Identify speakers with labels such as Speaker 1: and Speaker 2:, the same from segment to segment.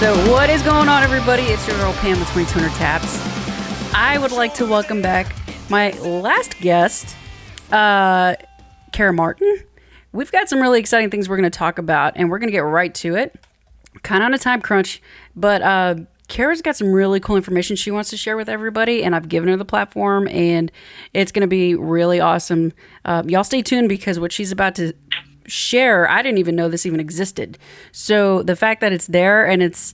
Speaker 1: So what is going on, everybody? It's your girl Pam with 2200 Taps. I would like to welcome back my last guest, Kara Martin. We've got some really exciting things we're going to talk about, and we're going to get right to it. Kind of on a time crunch, but Kara's got some really cool information she wants to share with everybody, and I've given her the platform, and it's going to be really awesome. Y'all stay tuned, because what she's about to share, I didn't even know this even existed. So the fact that it's there, and it's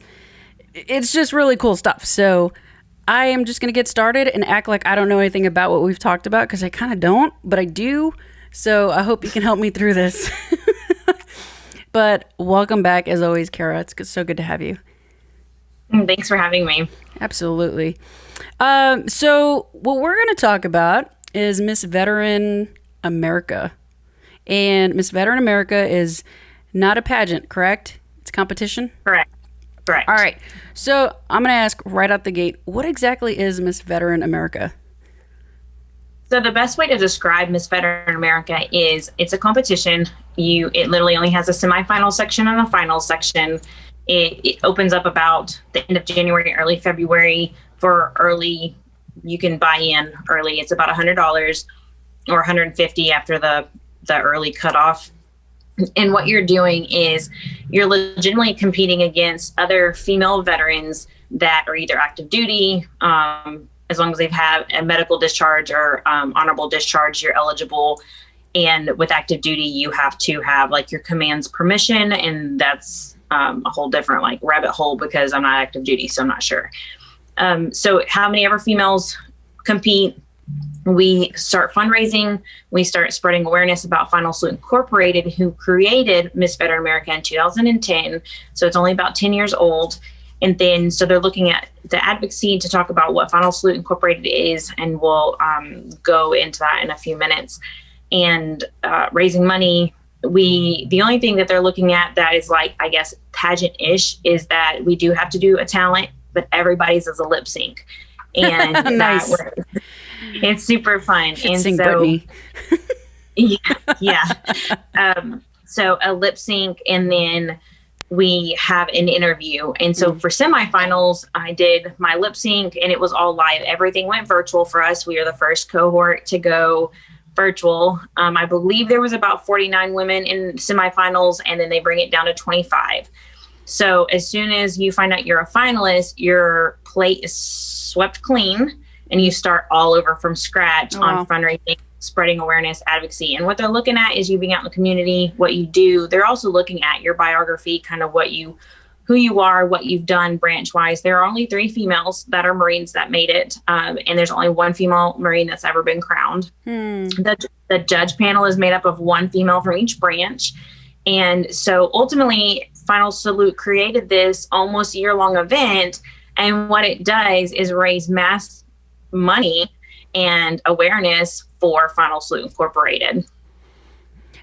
Speaker 1: just really cool stuff. So I am just going to get started and act like I don't know anything about what we've talked about, because I kind of don't, but I do. So I hope you can help me through this. But welcome back, as always, Kara. It's so good to have you.
Speaker 2: Thanks for having me.
Speaker 1: Absolutely. So what we're going to talk about is Miss Veteran America. And Miss Veteran America is not a pageant, correct? It's a competition?
Speaker 2: Correct.
Speaker 1: All right. So I'm going to ask right out the gate, what exactly is Miss Veteran America?
Speaker 2: So the best way to describe Miss Veteran America is it's a competition. It literally only has a semifinal section and a final section. It opens up about the end of January, early February. For early, you can buy in early. It's about $100 or $150 after the early cutoff. And what you're doing is you're legitimately competing against other female veterans that are either active duty, as long as they've had a medical discharge or honorable discharge, you're eligible. And with active duty, you have to have like your command's permission, and that's a whole different like rabbit hole, because I'm not active duty, so I'm not sure. So how many ever females compete? We start fundraising. We start spreading awareness about Final Salute Incorporated, who created Miss Veteran America in 2010. So it's only about 10 years old. And then, so they're looking at the advocacy to talk about what Final Salute Incorporated is, and we'll go into that in a few minutes. And raising money, the only thing that they're looking at that is like, I guess, pageant-ish is that we do have to do a talent, but everybody's is a lip sync. And
Speaker 1: nice.
Speaker 2: It's super fun.
Speaker 1: Should
Speaker 2: and
Speaker 1: sing
Speaker 2: so,
Speaker 1: Britney.
Speaker 2: yeah. So a lip sync, and then we have an interview. And so for semifinals, I did my lip sync, and it was all live. Everything went virtual for us. We are the first cohort to go virtual. I believe there was about 49 women in semifinals, and then they bring it down to 25. So as soon as you find out you're a finalist, your plate is swept clean, and you start all over from scratch on fundraising, spreading awareness, advocacy. And what they're looking at is you being out in the community, what you do. They're also looking at your biography, kind of who you are, what you've done branch-wise. There are only 3 females that are Marines that made it, and there's only 1 female Marine that's ever been crowned. The judge panel is made up of 1 female from each branch. And so ultimately, Final Salute created this almost year-long event, and what it does is raise mass money and awareness for Final Salute Incorporated.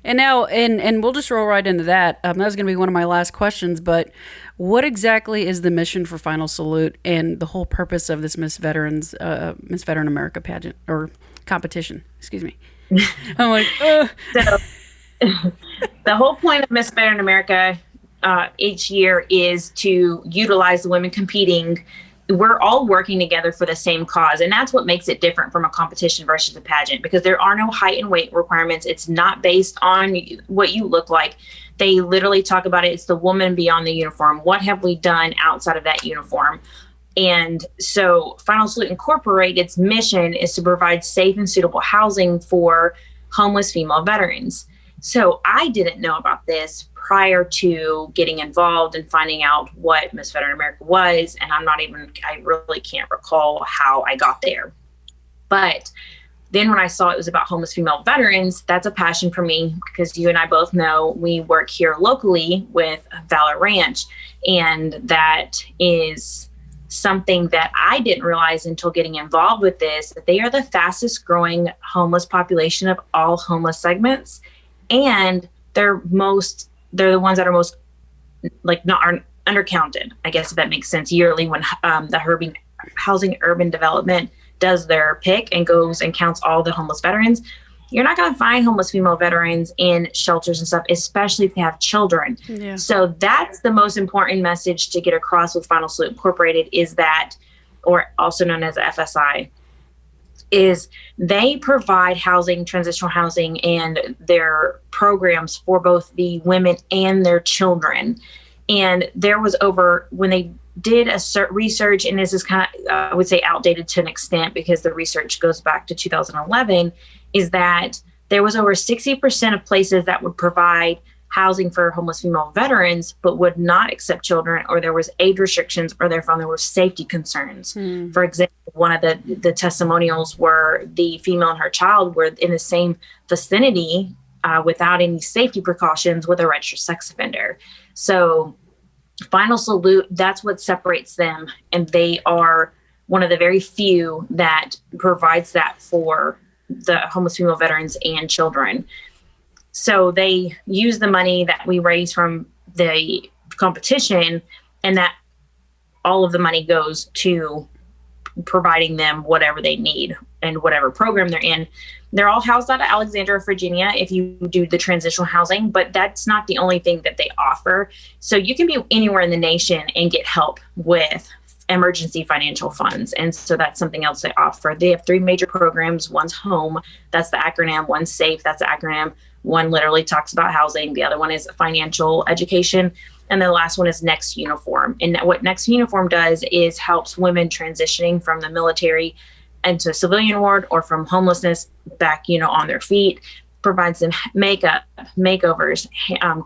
Speaker 1: And now, and we'll just roll right into that. That was going to be one of my last questions, but what exactly is the mission for Final Salute and the whole purpose of this Miss Veteran America pageant or competition? Excuse me. I'm like,
Speaker 2: So the whole point of Miss Veteran America each year is to utilize the women competing. We're all working together for the same cause. And that's what makes it different from a competition versus a pageant, because there are no height and weight requirements. It's not based on what you look like. They literally talk about it. It's the woman beyond the uniform. What have we done outside of that uniform? And so Final Salute Incorporated's mission is to provide safe and suitable housing for homeless female veterans. So I didn't know about this prior to getting involved and finding out what Miss Veteran America was. And I really can't recall how I got there. But then when I saw it was about homeless female veterans, that's a passion for me, because you and I both know we work here locally with Valor Ranch. And that is something that I didn't realize until getting involved with this, that they are the fastest growing homeless population of all homeless segments. And they're the ones that are most aren't undercounted, I guess, if that makes sense, yearly when the Housing Urban Development does their pick and goes and counts all the homeless veterans. you're not going to find homeless female veterans in shelters and stuff, especially if they have children.
Speaker 1: Yeah.
Speaker 2: So that's the most important message to get across with Final Salute Incorporated is that, or also known as FSI, is they provide housing, transitional housing, and their programs for both the women and their children. And there was when they did a research, and this is kind of, I would say, outdated to an extent because the research goes back to 2011, is that there was over 60% of places that would provide housing for homeless female veterans, but would not accept children, or there was age restrictions, or there were safety concerns. For example, one of the testimonials were the female and her child were in the same vicinity without any safety precautions with a registered sex offender. So Final Salute, that's what separates them. And they are one of the very few that provides that for the homeless female veterans and children. So they use the money that we raise from the competition, and that all of the money goes to providing them whatever they need and whatever program they're in. They're all housed out of Alexandria, Virginia, if you do the transitional housing, but that's not the only thing that they offer. So you can be anywhere in the nation and get help with emergency financial funds. And so that's something else they offer. They have 3 major programs. One's HOME, that's the acronym. One's SAFE, that's the acronym. One literally talks about housing. The other one is financial education. And the last one is Next Uniform. And what Next Uniform does is helps women transitioning from the military into civilian ward or from homelessness back, on their feet, provides them makeup, makeovers,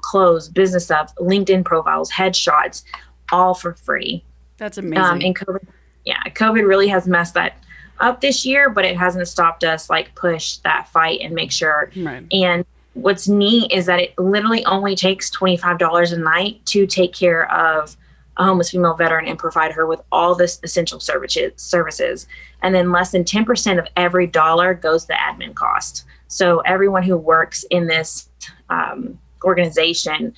Speaker 2: clothes, business stuff, LinkedIn profiles, headshots, all for free.
Speaker 1: That's amazing.
Speaker 2: And COVID really has messed that up this year, but it hasn't stopped us push that fight and make sure.
Speaker 1: Right.
Speaker 2: And what's neat is that it literally only takes $25 a night to take care of a homeless female veteran and provide her with all this essential services. And then less than 10% of every dollar goes to admin cost. So everyone who works in this organization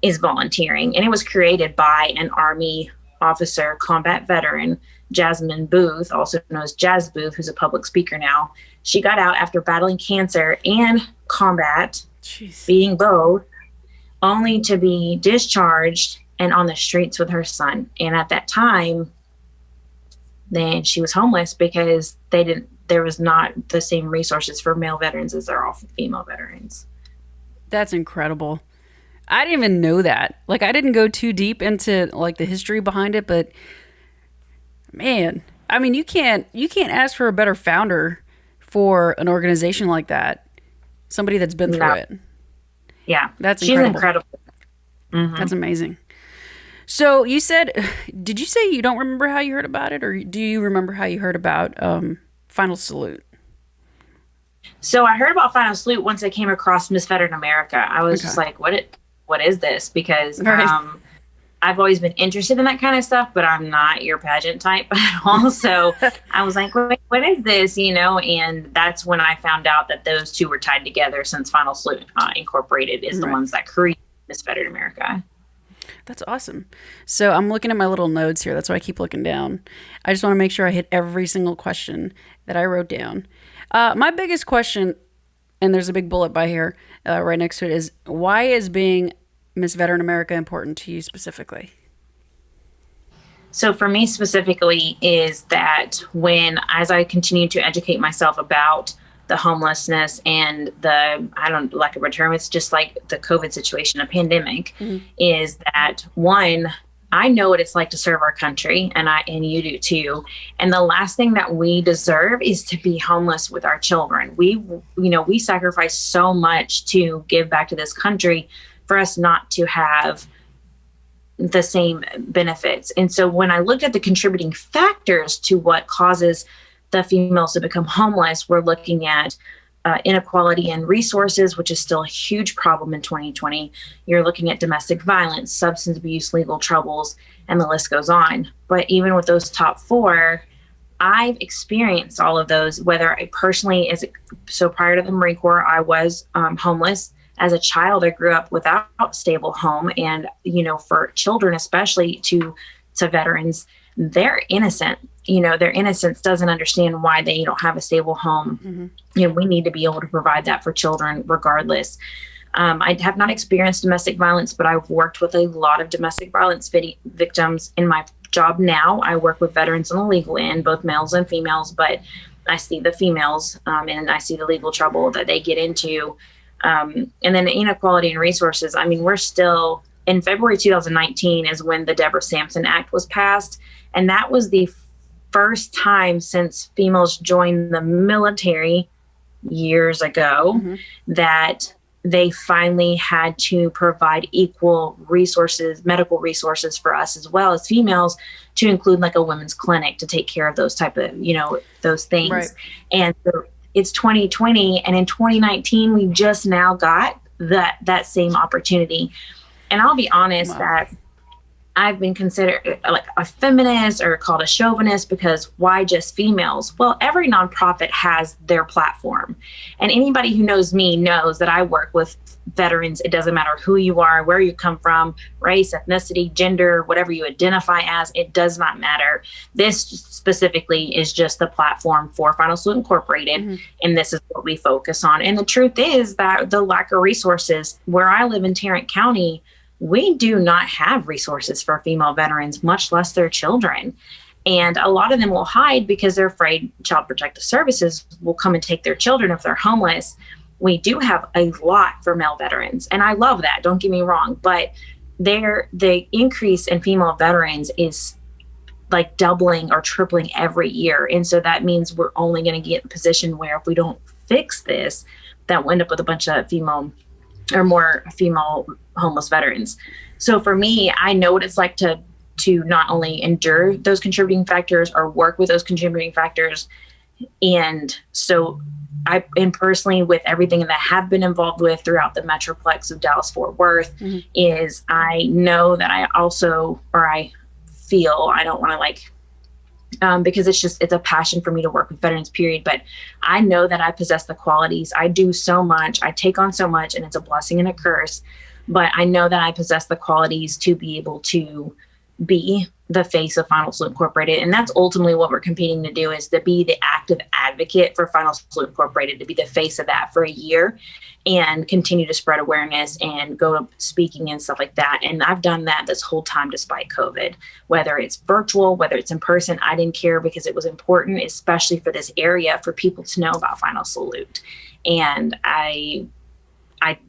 Speaker 2: is volunteering. And it was created by an Army officer, combat veteran, Jasmine Booth, also known as Jazz Booth, who's a public speaker now. She got out after battling cancer and combat, being both, only to be discharged and on the streets with her son. And at that time, then she was homeless because there was not the same resources for male veterans as there are for female veterans.
Speaker 1: That's incredible. I didn't even know that. I didn't go too deep into the history behind it, but man, I mean, you can't ask for a better founder for an organization like that. Somebody that's been through it.
Speaker 2: Yeah.
Speaker 1: That's
Speaker 2: She's incredible.
Speaker 1: Mm-hmm. That's amazing. So you said, did you say you don't remember how you heard about it, or do you remember how you heard about Final Salute?
Speaker 2: So I heard about Final Salute once I came across Miss Veteran America. I was just like, what is this? Because I've always been interested in that kind of stuff, but I'm not your pageant type at all. So I was like, wait, what is this? And that's when I found out that those two were tied together, since Final Salute Incorporated is the ones that created Miss Veteran America.
Speaker 1: That's awesome. So I'm looking at my little notes here. That's why I keep looking down. I just want to make sure I hit every single question that I wrote down. My biggest question, and there's a big bullet by here right next to it, is why is being Miss Veteran America important to you specifically?
Speaker 2: So for me specifically is that as I continue to educate myself about the homelessness and lack of a term, it's just like the COVID situation, a pandemic, is that I know what it's like to serve our country, and you do too. And the last thing that we deserve is to be homeless with our children. We sacrifice so much to give back to this country for us not to have the same benefits. And so when I looked at the contributing factors to what causes the females to become homeless, we're looking at inequality in resources, which is still a huge problem in 2020. You're looking at domestic violence, substance abuse, legal troubles, and the list goes on. But even with those top 4, I've experienced all of those, whether I personally, prior to the Marine Corps, I was homeless. As a child, I grew up without a stable home. And, for children, especially to veterans, they're innocent. Their innocence doesn't understand why they don't have a stable home. We need to be able to provide that for children regardless. I have not experienced domestic violence, but I've worked with a lot of domestic violence victims in my job now. I work with veterans on the legal end, both males and females, but I see the females and I see the legal trouble that they get into. And then the inequality in resources. I mean, we're still in February 2019 is when the Deborah Sampson Act was passed. And that was the first time since females joined the military years ago that they finally had to provide equal resources, medical resources for us as well as females, to include like a women's clinic to take care of those type of, those things. Right. And so it's 2020, and in 2019, we just now got that same opportunity. And I'll be honest that I've been considered like a feminist or called a chauvinist because why just females? Well, every nonprofit has their platform. And anybody who knows me knows that I work with veterans. It doesn't matter who you are, where you come from, race, ethnicity, gender, whatever you identify as, it does not matter. This specifically is just the platform for Final Salute Incorporated. And this is what we focus on. And the truth is that the lack of resources, where I live in Tarrant County, we do not have resources for female veterans, much less their children. And a lot of them will hide because they're afraid Child Protective Services will come and take their children if they're homeless. We do have a lot for male veterans, and I love that, don't get me wrong, but the increase in female veterans is like doubling or tripling every year. And so that means we're only going to get in a position where if we don't fix this, that we'll end up with a bunch of female homeless veterans. So for me, I know what it's like to not only endure those contributing factors or work with those contributing factors. And so I am personally, with everything that I have been involved with throughout the Metroplex of Dallas-Fort Worth, is I know that I feel, I don't want to because it's a passion for me to work with veterans, period. But I know that I possess the qualities. I do so much. I take on so much, and it's a blessing and a curse. But I know that I possess the qualities to be able to be the face of Final Salute Incorporated. And that's ultimately what we're competing to do, is to be the active advocate for Final Salute Incorporated, to be the face of that for a year and continue to spread awareness and go speaking and stuff like that. And I've done that this whole time despite COVID, whether it's virtual, whether it's in person. I didn't care because it was important, especially for this area, for people to know about Final Salute. And I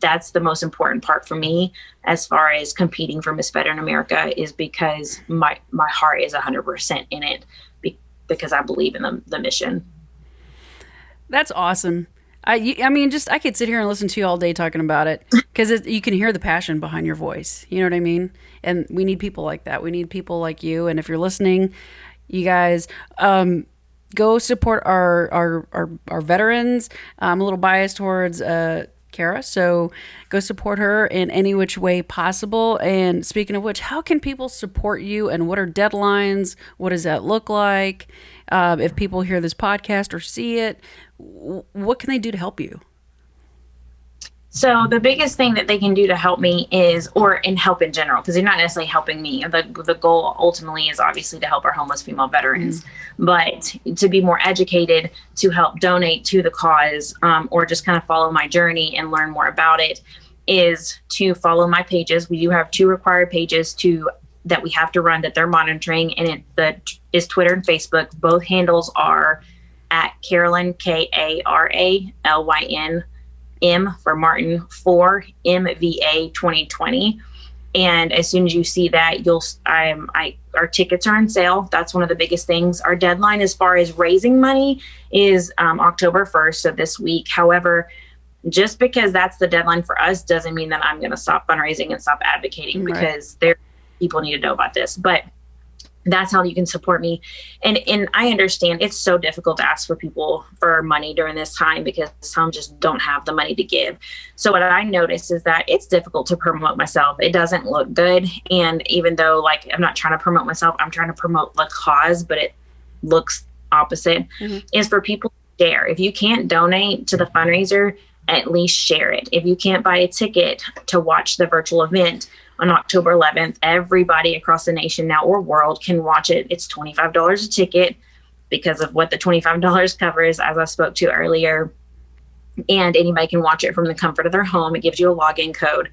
Speaker 2: that's the most important part for me as far as competing for Miss Veteran America, is because my heart is 100% in it because I believe in the mission.
Speaker 1: That's awesome. I mean, I could sit here and listen to you all day talking about it because you can hear the passion behind your voice. You know what I mean? And we need people like that. We need people like you. And if you're listening, you guys, go support our veterans. I'm a little biased towards Kara, so go support her in any which way possible. And speaking of which, how can people support you, and what are deadlines? What does that look like? If people hear this podcast or see it, what can they do to help you?
Speaker 2: So the biggest thing that they can do to help me help in general, because they're not necessarily helping me. The goal ultimately is obviously to help our homeless female veterans, but to be more educated, to help donate to the cause, or just kind of follow my journey and learn more about it, is to follow my pages. We do have 2 required pages that we have to run that they're monitoring, and is Twitter and Facebook. Both handles are at Carolyn, KARALYN, M for Martin 4 MVA 2020. And as soon as you see that, our tickets are on sale. That's one of the biggest things. Our deadline as far as raising money is October 1st, so this week. However, just because that's the deadline for us doesn't mean that I'm going to stop fundraising and stop advocating, because people need to know about this. But that's how you can support me. And I understand it's so difficult to ask for people for money during this time because some just don't have the money to give. So what I noticed is that it's difficult to promote myself. It doesn't look good. And even though I'm not trying to promote myself, I'm trying to promote the cause, but it looks opposite, is for people to share. If you can't donate to the fundraiser, at least share it. If you can't buy a ticket to watch the virtual event, on October 11th. Everybody across the nation now or world can watch it. It's $25 a ticket because of what the $25 covers, as I spoke to earlier. And anybody can watch it from the comfort of their home. It gives you a login code.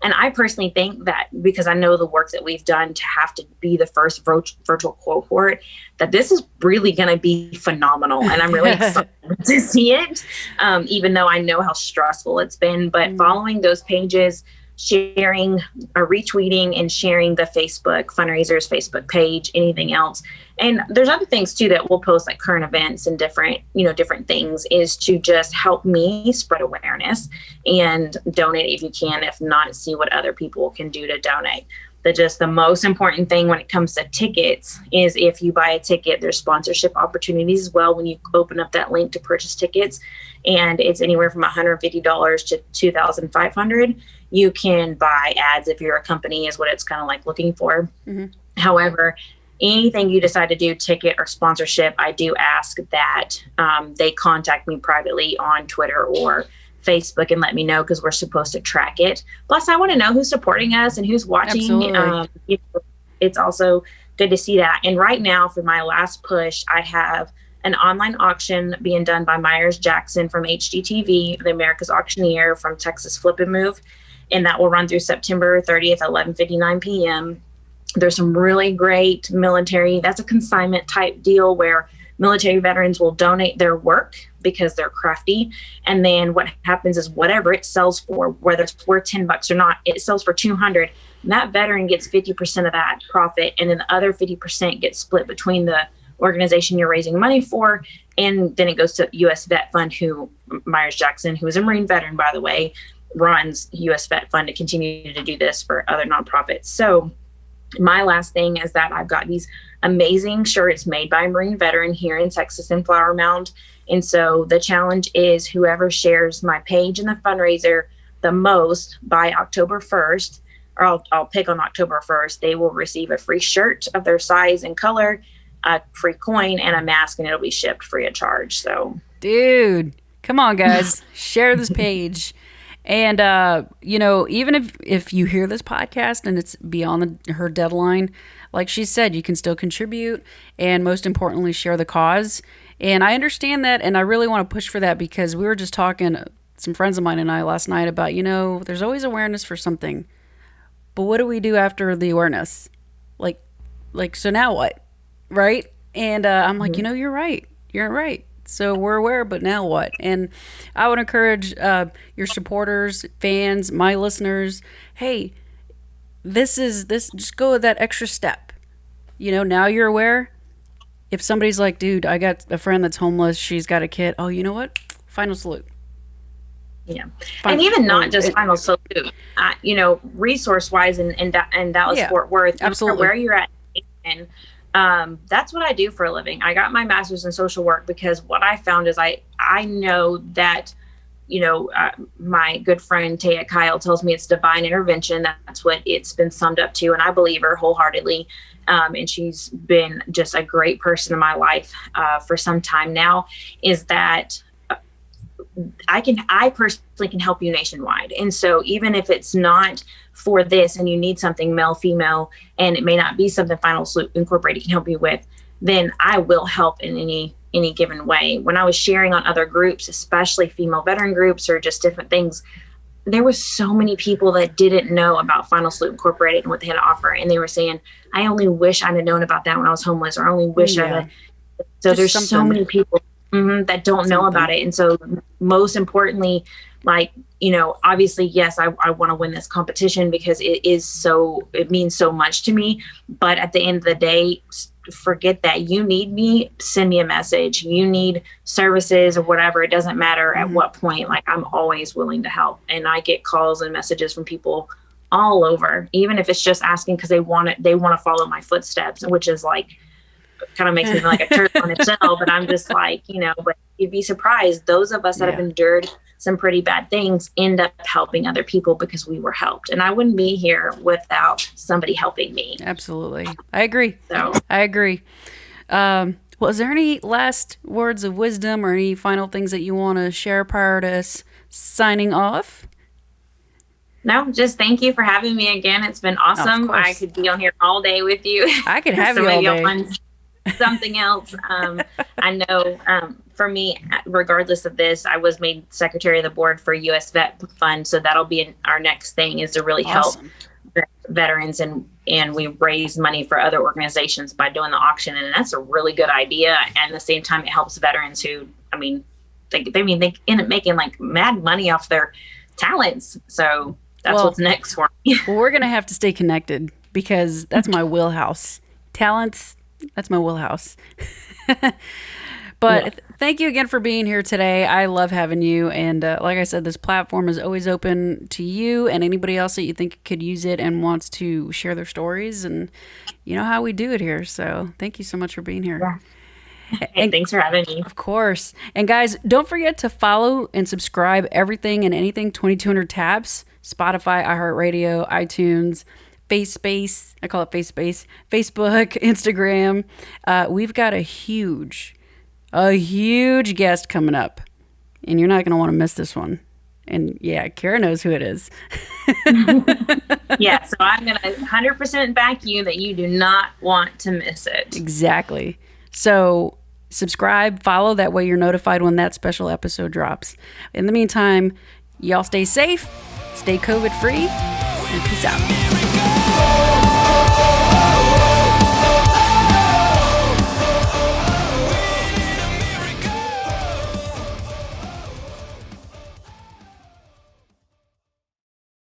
Speaker 2: And I personally think that because I know the work that we've done to have to be the first virtual cohort, that this is really going to be phenomenal. And I'm really excited to see it, even though I know how stressful it's been. But following those pages, sharing or retweeting and sharing the Facebook fundraisers Facebook page, anything else. And there's other things too that we'll post, like current events and different things, is to just help me spread awareness and donate if you can. If not, see what other people can do to donate. The most important thing when it comes to tickets is if you buy a ticket, there's sponsorship opportunities as well when you open up that link to purchase tickets. And it's anywhere from $150 to $2,500. You can buy ads if you're a company, is what it's kind of like looking for. However, anything you decide to do, ticket or sponsorship, I do ask that they contact me privately on Twitter or Facebook and let me know, because we're supposed to track it. Plus, I want to know who's supporting us and who's watching. It's also good to see that. And right now, for my last push, I have an online auction being done by Myers Jackson from HGTV, the America's Auctioneer from Texas Flip and Move. And that will run through September 30th, 11:59 p.m. There's some really great military, that's a consignment type deal where military veterans will donate their work because they're crafty. And then what happens is whatever it sells for, whether it's worth $10 or not, it sells for $200. And that veteran gets 50% of that profit. And then the other 50% gets split between the organization you're raising money for. And then it goes to U.S. Vet Fund, who Myers Jackson, who is a Marine veteran, by the way, runs U.S. Vet Fund to continue to do this for other nonprofits. So my last thing is that I've got these amazing shirts made by a Marine veteran here in Texas in Flower Mound. And so the challenge is whoever shares my page in the fundraiser the most by October 1st, or I'll pick on October 1st, they will receive a free shirt of their size and color, a free coin, and a mask, and it'll be shipped free of charge. So,
Speaker 1: dude, come on, guys, share this page. And, even if you hear this podcast and it's beyond her deadline, like she said, you can still contribute and most importantly, share the cause. And I understand that. And I really want to push for that, because we were just talking, some friends of mine and I last night, about, there's always awareness for something, but what do we do after the awareness? So now what? Right. And I'm like, you're right. You're right. So we're aware, but now what? And I would encourage your supporters, fans, my listeners, hey, just go with that extra step. Now you're aware. If somebody's like, dude, I got a friend that's homeless, she's got a kid. Oh, you know what? Final salute.
Speaker 2: Yeah. And even not just final salute, resource wise in Dallas, Fort Worth,
Speaker 1: absolutely,
Speaker 2: where you're at. And that's what I do for a living. I got my master's in social work because what I found is I know that, my good friend Taya Kyle tells me it's divine intervention. That's what it's been summed up to. And I believe her wholeheartedly. And she's been just a great person in my life for some time now, is that I personally can help you nationwide. And so even if it's not for this and you need something male, female, and it may not be something Final Salute Incorporated can help you with, then I will help in any given way. When I was sharing on other groups, especially female veteran groups or just different things, there was so many people that didn't know about Final Salute Incorporated and what they had to offer. And they were saying, I only wish I'd have known about that when I was homeless, or I only wish I'd have. So there's so many people that don't know about it. And so most importantly, obviously, yes, I want to win this competition because it means so much to me. But at the end of the day, forget that. You need me, send me a message. You need services or whatever. It doesn't matter at what point. I'm always willing to help. And I get calls and messages from people all over, even if it's just asking because they want to follow my footsteps, which is kind of makes me feel like a turd on a shell. But I'm just but you'd be surprised. Those of us that have endured some pretty bad things end up helping other people because we were helped. And I wouldn't be here without somebody helping me.
Speaker 1: Absolutely. I agree.
Speaker 2: So
Speaker 1: I agree. Is there any last words of wisdom or any final things that you want to share prior to us signing off?
Speaker 2: No, just thank you for having me again. It's been awesome. I could be on here all day with you.
Speaker 1: I could have
Speaker 2: so
Speaker 1: you all
Speaker 2: maybe
Speaker 1: day.
Speaker 2: I'll find something else. I know for me, regardless of this, I was made secretary of the board for U.S. Vet Fund. So that'll be our next thing, is to really help veterans, and we raise money for other organizations by doing the auction. And that's a really good idea. And at the same time, it helps veterans who, they end up making like mad money off their talents. So that's what's next for me.
Speaker 1: Well, we're going to have to stay connected, because that's my wheelhouse. Talents, that's my wheelhouse. But thank you again for being here today. I love having you. And like I said, this platform is always open to you and anybody else that you think could use it and wants to share their stories. And you know how we do it here. So thank you so much for being here.
Speaker 2: Yeah. And thanks for having me.
Speaker 1: Of course. And guys, don't forget to follow and subscribe everything and anything 2200 Taps, Spotify, iHeartRadio, iTunes, FaceSpace. I call it FaceSpace. Facebook, Instagram. We've got a huge guest coming up, and you're not going to want to miss this one. And yeah, Kara knows who it is.
Speaker 2: Yeah, so I'm going to 100% back you that you do not want to miss it.
Speaker 1: Exactly. So subscribe, follow, that way you're notified when that special episode drops. In the meantime, y'all stay safe, stay COVID free, and peace out.